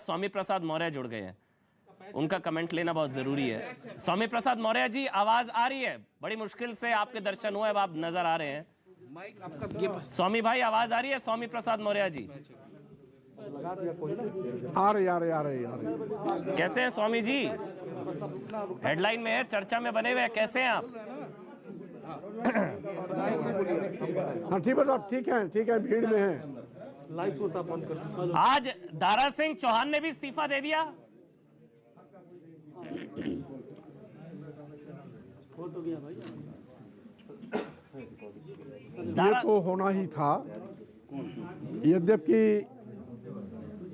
स्वामी प्रसाद मौर्य जुड़ गए हैं, उनका कमेंट लेना बहुत जरूरी है। स्वामी प्रसाद मौर्य जी, आवाज आ रही है? बड़ी मुश्किल से आपके दर्शन हुए, अब आप नजर आ रहे हैं। स्वामी भाई, आवाज आ रही है? स्वामी प्रसाद मौर्य जी आ रहे। कैसे हैं स्वामी जी? हेडलाइन में है, चर्चा में बने हुए हैं, कैसे हैं आप? हाँ ठीक है साहब, ठीक है, भीड़ में है। आज दारा सिंह चौहान ने भी इस्तीफा दे दिया। ये तो होना ही था। यद्यपि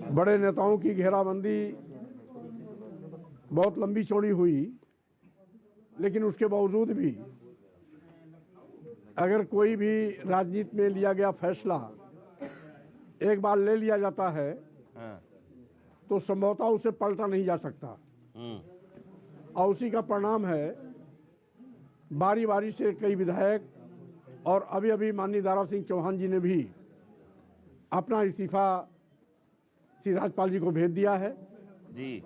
बड़े नेताओं की घेराबंदी बहुत लंबी चौड़ी हुई, लेकिन उसके बावजूद भी अगर कोई भी राजनीति में लिया गया फैसला एक बार ले लिया जाता है तो संभवतः उसे पलटा नहीं जा सकता। और उसी का परिणाम है बारी बारी से कई विधायक और अभी अभी माननीय दारा सिंह चौहान जी ने भी अपना इस्तीफा श्री राज्यपाल जी को भेज दिया है जी।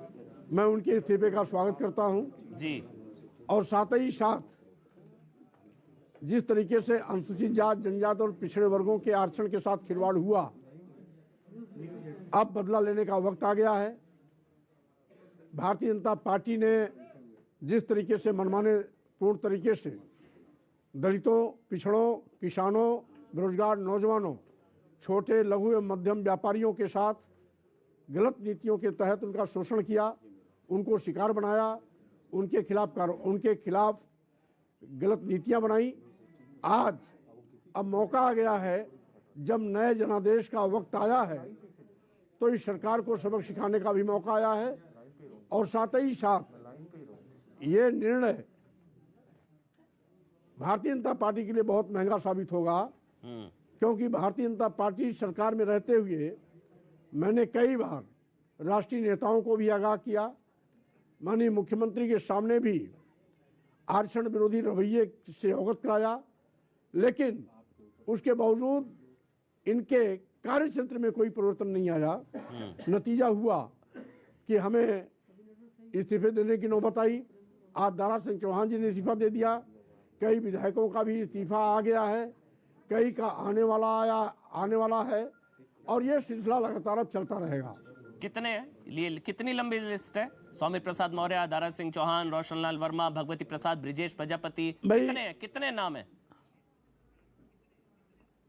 मैं उनके इस्तीफे का स्वागत करता हूं जी। और साथ ही साथ जिस तरीके से अनुसूचित जाति, जनजाति और पिछड़े वर्गों के आरक्षण के साथ खिलवाड़ हुआ, अब बदला लेने का वक्त आ गया है। भारतीय जनता पार्टी ने जिस तरीके से मनमाने पूर्ण तरीके से दलितों, पिछड़ों, किसानों, बेरोजगार नौजवानों, छोटे लघु एवं मध्यम व्यापारियों के साथ गलत नीतियों के तहत उनका शोषण किया, उनको शिकार बनाया, उनके खिलाफ गलत नीतियां बनाई। आज अब मौका आ गया है, जब नए जनादेश का वक्त आया है तो इस सरकार को सबक सिखाने का भी मौका आया है। और साथ ही साथ ये निर्णय भारतीय जनता पार्टी के लिए बहुत महंगा साबित होगा, क्योंकि भारतीय जनता पार्टी सरकार में रहते हुए मैंने कई बार राष्ट्रीय नेताओं को भी आगाह किया, माननीय मुख्यमंत्री के सामने भी आरक्षण विरोधी रवैये से अवगत कराया, लेकिन उसके बावजूद इनके कार्य क्षेत्र में कोई परिवर्तन नहीं आया। नतीजा हुआ कि हमें इस्तीफे देने की नौबत आई। आज दारा सिंह चौहान जी ने इस्तीफा दे दिया, कई विधायकों का भी इस्तीफा आ गया है, कई का आने वाला है, और ये सिलसिला लगातार अब चलता रहेगा। कितनी लंबी लिस्ट है? स्वामी प्रसाद मौर्य, दारा सिंह चौहान, रोशनलाल वर्मा, भगवती प्रसाद, ब्रिजेश प्रजापति, कितने नाम है?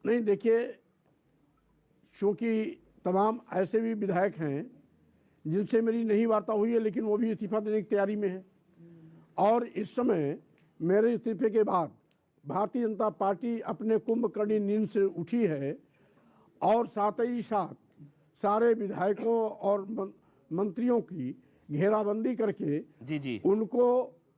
नहीं, देखिए, चूंकि तमाम ऐसे भी विधायक हैं जिनसे मेरी नहीं वार्ता हुई है, लेकिन वो भी इस्तीफा देने की तैयारी में है। और इस समय मेरे इस्तीफे के बाद भारतीय जनता पार्टी अपने कुंभकर्णी नींद से उठी है और साथ ही साथ सारे विधायकों और मंत्रियों की घेराबंदी करके उनको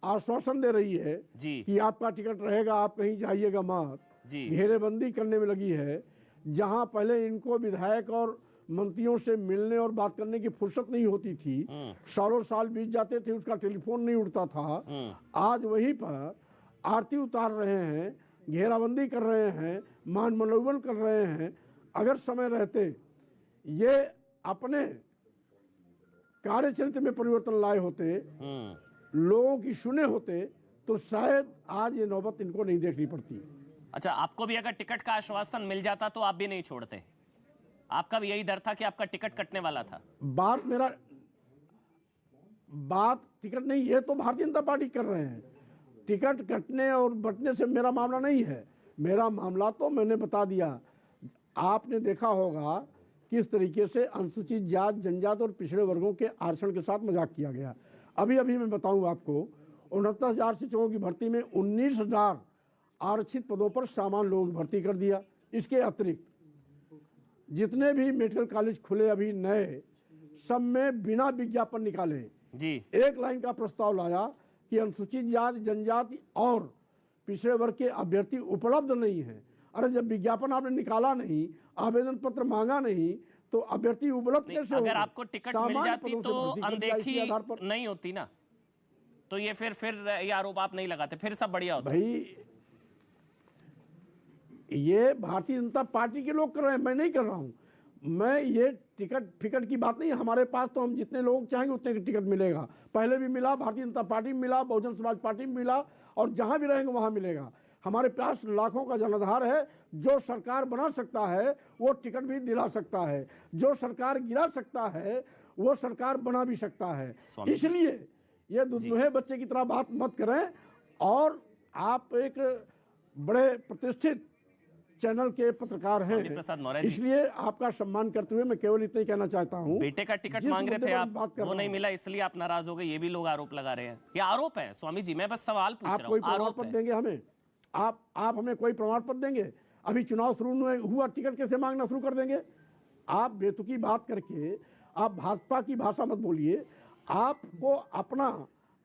आश्वासन दे रही है कि आपका टिकट रहेगा, आप कहीं जाइएगा मत। घेरेबंदी करने में लगी है। जहां पहले इनको विधायक और मंत्रियों से मिलने और बात करने की फुर्सत नहीं होती थी, सालों साल बीत जाते थे, उसका टेलीफोन नहीं उठता था, आज वहीं पर आरती उतार रहे हैं, घेराबंदी कर रहे हैं, मान मनोवन कर रहे हैं। अगर समय रहते ये अपने कार्य क्षेत्र में परिवर्तन लाए होते, लोगों की सुने होते, तो शायद आज ये नौबत इनको नहीं देखनी पड़ती। अच्छा, आपको भी अगर टिकट का आश्वासन मिल जाता तो आप भी नहीं छोड़ते? आपका भी यही डर था कि आपका टिकट कटने वाला था? बात टिकट नहीं, ये तो भारतीय जनता पार्टी कर रहे हैं। टिकट कटने और बंटने से मेरा मामला नहीं है। मेरा मामला तो मैंने बता दिया। आपने देखा होगा किस तरीके से अनुसूचित जाति, जनजाति और पिछड़े वर्गों के आरक्षण के साथ मजाक किया गया। अभी मैं बताऊं आपको, 69,000 शिक्षकों की भर्ती में 19,000 आरक्षित पदों पर सामान्य लोगों की भर्ती कर दिया। इसके अतिरिक्त जितने भी मेडिकल कॉलेज खुले अभी नए, सब में बिना विज्ञापन निकाले एक लाइन का प्रस्ताव लाया कि अनुसूचित जाति, जनजाति और पिछड़े वर्ग के अभ्यर्थी उपलब्ध नहीं है। अरे जब विज्ञापन आपने निकाला नहीं, आवेदन पत्र मांगा नहीं, तो अभ्यर्थी उपलब्ध कैसे? अगर आपको टिकट मिल जाती तो अनदेखी नहीं होती ना, तो ये फिर ये आरोप आप नहीं लगाते, फिर सब बढ़िया होता। भाई, ये भारतीय जनता पार्टी के लोग कर रहे हैं, मैं नहीं कर रहा हूं। मैं ये टिकट फिकट की बात नहीं, हमारे पास तो हम जितने लोग चाहेंगे उतने टिकट मिलेगा। पहले भी मिला, भारतीय जनता पार्टी में मिला, बहुजन समाज पार्टी में मिला, और जहां भी रहेंगे वहां मिलेगा। हमारे पास लाखों का जनाधार है। जो सरकार बना सकता है वो टिकट भी दिला सकता है, जो सरकार गिरा सकता है वो सरकार बना भी सकता है। इसलिए ये दुधमुहे बच्चे की तरह बात मत करें। और आप एक बड़े प्रतिष्ठित चैनल के पत्रकार हैं, इसलिए आपका सम्मान करते हुए मैं केवल इतना ही कहना चाहता हूं। बेटे का टिकट मांग रहे थे आप, वो नहीं मिला इसलिए आप नाराज हो गए, ये भी लोग आरोप लगा रहे हैं। ये आरोप है स्वामी जी, मैं बस सवाल पूछ रहा हूं। आप कोई प्रमाण पत्र देंगे हमें? आप हमें कोई प्रमाण पत्र देंगे? अभी चुनाव शुरू हुआ, टिकट कैसे मांगना शुरू कर देंगे? आप बेतुकी बात करके आप भाजपा की भाषा मत बोलिए। आपको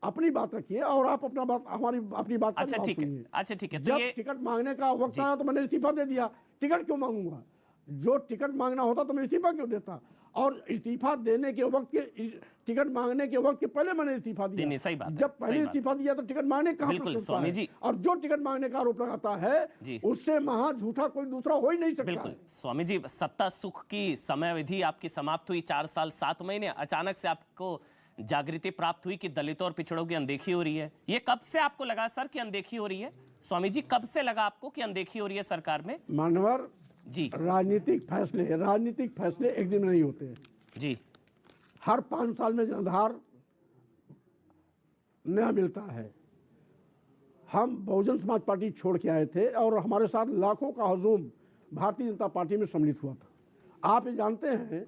अपनी बात रखिए और आप अपना बात, हमारी अपनी बात का जवाब सुनिए। अच्छा ठीक है। जब टिकट मांगने का वक्त आया तो मैंने इस्तीफा दे दिया। टिकट क्यों मांगूंगा? जो टिकट मांगना होता तो मैं इस्तीफा क्यों देता? और इस्तीफा देने के वक्त के, टिकट मांगने के वक्त के पहले मैंने इस्तीफा दिया। नहीं, सही बात है, जब पहले इस्तीफा दिया तो टिकट मांगने का स्वामी जी। और जो टिकट मांगने का आरोप लगाता है उससे महा झूठा कोई दूसरा हो ही नहीं सकता। बिल्कुल स्वामी जी, सत्ता सुख की समय अवधि आपकी समाप्त हुई 4 साल 7 महीने। अचानक से आपको जागृति प्राप्त हुई कि दलितों और पिछड़ों की अनदेखी हो रही है। ये कब से आपको लगा सर कि अनदेखी हो रही है? स्वामी जी, कब से लगा आपको कि अनदेखी हो रही है सरकार में? मानवर जी, राजनीतिक फैसले एक दिन में नहीं होते जी। हर 5 साल में जनाधार नया मिलता है। हम बहुजन समाज पार्टी छोड़ के आए थे और हमारे साथ लाखों का हजूम भारतीय जनता पार्टी में सम्मिलित हुआ था। आप ये जानते हैं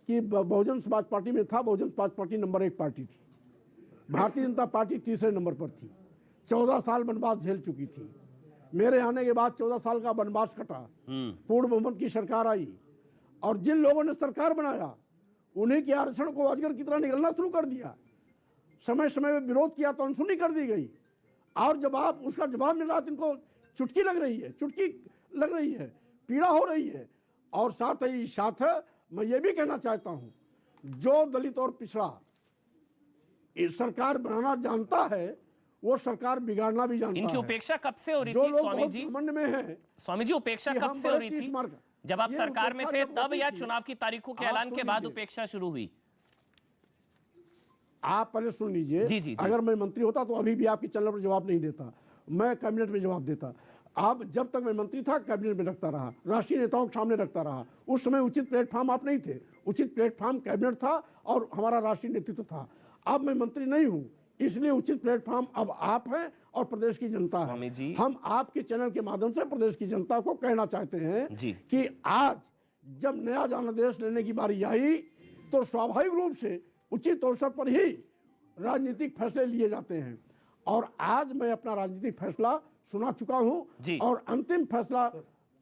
कि बहुजन समाज पार्टी में था, Bahujan Samaj party number 1 party थी, भारतीय जनता पार्टी तीसरे नंबर पर थी। 14 साल वनवास झेल चुकी थी। मेरे आने के बाद 14 साल का वनवास कटा, पूर्ण बहुमत की सरकार आई, और जिन लोगों ने सरकार बनाया उन्हीं के आरक्षण को अजगर की तरह निकलना शुरू कर दिया। समय समय में विरोध किया तो अनसुनी कर दी गई, और जब आप उसका जवाब मिल रहा है तो इनको चुटकी लग रही है, पीड़ा हो रही है। और साथ ही साथ मैं ये भी कहना चाहता हूं, जो दलित और पिछड़ा इस सरकार बनाना जानता है वो सरकार बिगाड़ना भी जानता है। इनकी उपेक्षा कब से हो रही थी स्वामी जी? में है स्वामी जी, उपेक्षा कब से हो रही थी? जब आप सरकार में थे तब, या चुनाव की तारीखों के ऐलान के बाद उपेक्षा शुरू हुई? आप पहले सुन लीजिए। जी। अगर मैं मंत्री होता तो अभी भी आपके चैनल पर जवाब नहीं देता, मैं कैबिनेट में जवाब देता। आप जब तक मैं मंत्री था कैबिनेट में रखता रहा, राष्ट्रीय नेताओं के सामने रखता रहा। उस समय उचित प्लेटफॉर्म आप नहीं थे, उचित प्लेटफॉर्म कैबिनेट था और हमारा राष्ट्रीय नेतृत्व था। अब मैं मंत्री नहीं हूं, इसलिए उचित प्लेटफॉर्म अब आप हैं और प्रदेश की जनता है। हम आपके चैनल के माध्यम से प्रदेश की जनता को कहना चाहते हैं कि आज जब नया जनादेश लेने की बारी आई तो स्वाभाविक रूप से उचित अवसर पर ही राजनीतिक फैसले लिए जाते हैं, और आज मैं अपना राजनीतिक फैसला सुना चुका हूं और अंतिम फैसला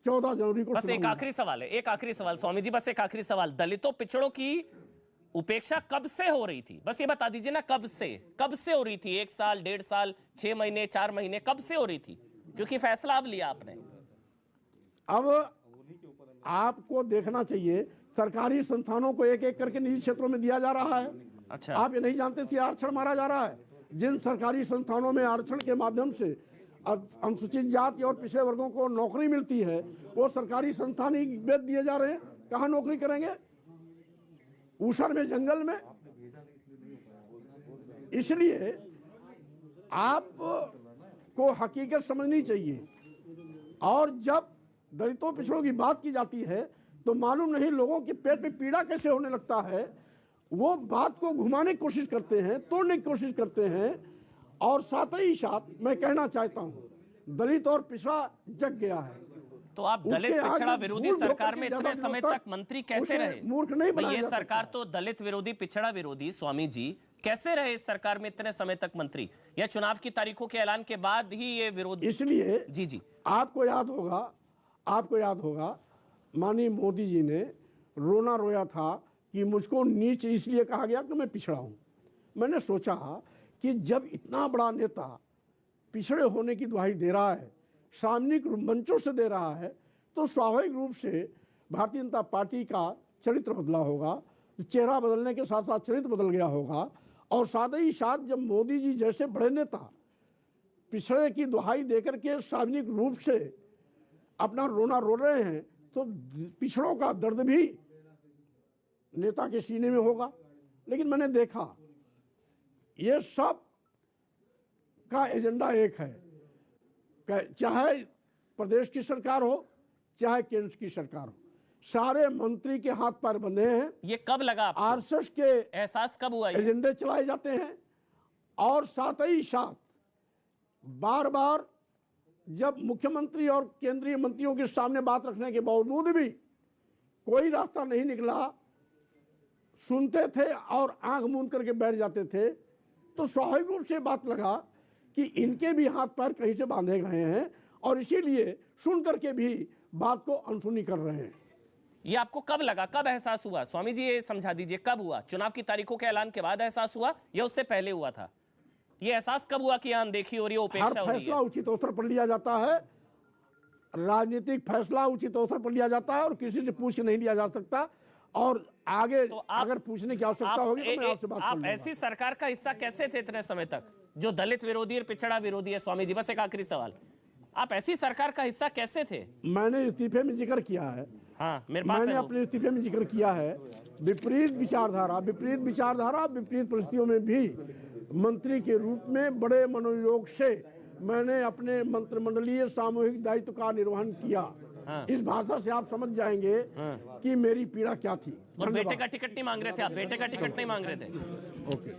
14 जनवरी को। बस एक आखिरी सवाल है, एक आखिरी सवाल स्वामी जी, बस एक आखिरी सवाल। दलितों पिछड़ों की उपेक्षा कब से हो रही थी? बस ये बता दीजिए ना, कब से हो रही थी? 1 साल, 1.5 साल, 6 महीने, 4 महीने, कब से हो रही थी? क्योंकि फैसला अब लिया आपने। अब आपको देखना चाहिए, सरकारी संस्थानों को एक एक करके निजी क्षेत्रों में दिया जा रहा है। अच्छा, आप ये नहीं जानते थे आरक्षण मारा जा रहा है? जिन सरकारी संस्थानों में आरक्षण के माध्यम से अनुसूचित जाति और पिछड़े वर्गों को नौकरी मिलती है, वो सरकारी संस्थान ही बेच दिए जा रहे हैं। कहाँ नौकरी करेंगे? ऊसर में, जंगल में। इसलिए आपको हकीकत समझनी चाहिए। और जब दलितों पिछड़ों की बात की जाती है तो मालूम नहीं लोगों के पेट में पीड़ा कैसे होने लगता है। वो बात को घुमाने की कोशिश करते हैं, तोड़ने की कोशिश करते हैं। और साथ ही साथ मैं कहना चाहता हूं, दलित और पिछड़ा जग गया है। तो आप दलित पिछड़ा विरोधी सरकार में इतने समय तक मंत्री कैसे रहे? मूर्ख नहीं बनाया। ये सरकार तो दलित विरोधी, पिछड़ा विरोधी, स्वामी जी कैसे रहे इस सरकार में इतने समय तक मंत्री? या चुनाव की तारीखों के ऐलान के बाद ही ये विरोध? इसलिए जी आपको याद होगा माननीय मोदी जी ने रोना रोया था कि मुझको नीच इसलिए कहा गया कि मैं पिछड़ा हूं। मैंने सोचा कि जब इतना बड़ा नेता पिछड़े होने की दुहाई दे रहा है, सामूहिक मंचों से दे रहा है, तो स्वाभाविक रूप से भारतीय जनता पार्टी का चरित्र बदला होगा। चेहरा बदलने के साथ साथ चरित्र बदल गया होगा। और साथ ही साथ जब मोदी जी जैसे बड़े नेता पिछड़े की दुहाई देकर के सार्वजनिक रूप से अपना रोना रो रहे हैं तो पिछड़ों का दर्द भी नेता के सीने में होगा, लेकिन मैंने देखा ये सब का एजेंडा एक है, चाहे प्रदेश की सरकार हो चाहे केंद्र की सरकार हो, सारे मंत्री के हाथ पैर बंधे हैं। ये कब लगा आपको? आरएसएस के एहसास कब हुआ ये? एजेंडे चलाए जाते हैं और साथ ही साथ बार बार जब मुख्यमंत्री और केंद्रीय मंत्रियों के सामने बात रखने के बावजूद भी कोई रास्ता नहीं निकला, सुनते थे और आंख मूंद करके बैठ जाते थे, तो स्वाभाविक रूप से बात लगा कि इनके भी हाथ पैर कहीं से बांधे गए हैं और इसीलिए सुन करके भी बात को अनसुनी कर रहे हैं। ये आपको कब लगा, कब एहसास हुआ? स्वामी जी ये समझा दीजिए, कब हुआ? चुनाव की तारीखों के ऐलान के बाद एहसास हुआ या उससे पहले हुआ था? ये एहसास कब हुआ कि अनदेखी हो रही है, उपेक्षा हो रही है? फैसला उचित अवसर पर लिया जाता है, राजनीतिक फैसला उचित अवसर पर लिया जाता है और किसी से पूछ के नहीं लिया जा सकता। और आगे तो अगर पूछने की आवश्यकता होगी तो मैं आपसे बात करूंगा। आप ऐसी सरकार का हिस्सा कैसे थे इतने समय तक जो दलित विरोधी और पिछड़ा विरोधी है? स्वामी जी बस एक आखिरी सवाल, आप ऐसी सरकार का हिस्सा कैसे थे? मैंने इस्तीफे में जिक्र किया है, हाँ मेरे पास मैंने अपने इस्तीफे में जिक्र किया है, विपरीत विचारधारा विपरीत परिस्थितियों में भी मंत्री के रूप में बड़े मनोयोग से मैंने अपने मंत्रिमंडलीय सामूहिक दायित्व का निर्वहन किया। हाँ। इस भाषा से आप समझ जाएंगे कि मेरी पीड़ा क्या थी। और बेटे का टिकट नहीं मांग रहे थे आप? बेटे का टिकट नहीं मांग रहे थे? ओके।